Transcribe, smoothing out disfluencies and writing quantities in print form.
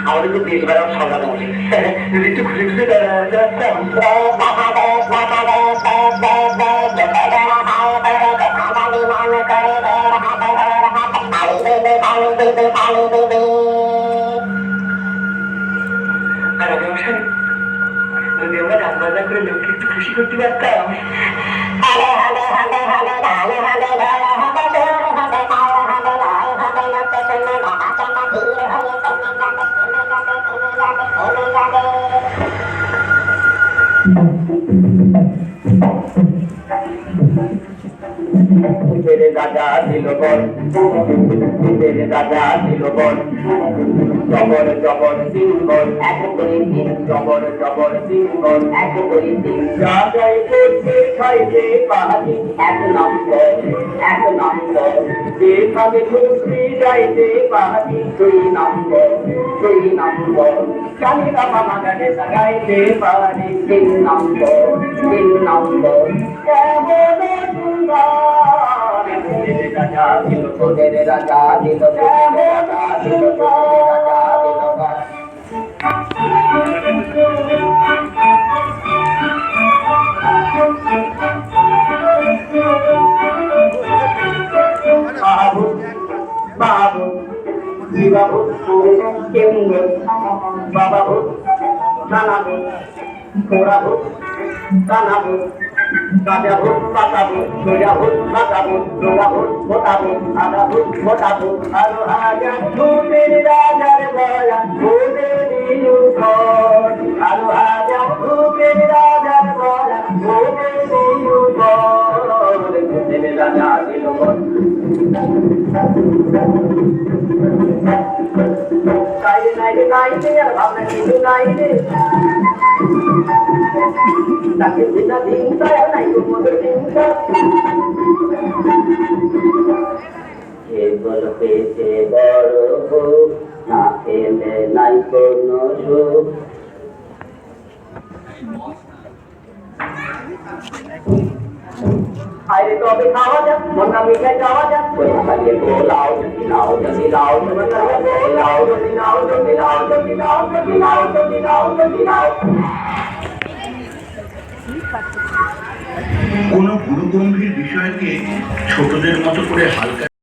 আমাদের তো বেশ বেড়াও সামলানো উচিত যদি একটু খুশি খুশি যদি আমরা গান বাজনা করে লোককে একটু খুশি করতে পারতাম রাজা দিল বল রাজা দিল বল জবর জবর সিংবল এক করে তিন জবর জবর সিংবল এক করে তিন রাজাই করছে খাইতে পাহাড়ি এক নম্বর যেভাবে খুশি যাইতে পাহাড়ি দুই নম্বর কালিকা মামা গানে সাগাইতে পাহাড়ি তিন নম্বর কেমন রাজা দিল তোদের রাজা দিল রাজা দিল বাবু বাবু বাবু কেমন বাবু নানাবু ঘোরাবু কানাবু কাজাবু পাতাবু সোজাবু পাতাবু ডোগাবু মোটাবু আগাবু মোটাবু আরো হাজার ভূতের রাজার বয়া ভূতের দিলু ঘর আরো হাজার ভূতের রাজার বয়া ভূতের দিলু ঘর ভূতের রাজা দিল ঘর কাইরে নাইরে কাইরে আর ভাবনা কিছু নাইরে তাকে বিনা চিন্তা নাই কোনো চিন্তা কেবল পেতে বড় হোক না পেলে নাই কোনো সুখ আরে তবে খাওয়া যাক মনটা মিঠাই যাওয়া যাক বলিয়ে লাও যদি লাও যদি লাও লাও যদি লাও যদি লাও যদি লাও যদি লাও যদি লাও যদি লাও কোনো গুরুগম্ভীর বিষয়কে ছোটদের মতো করে হালকা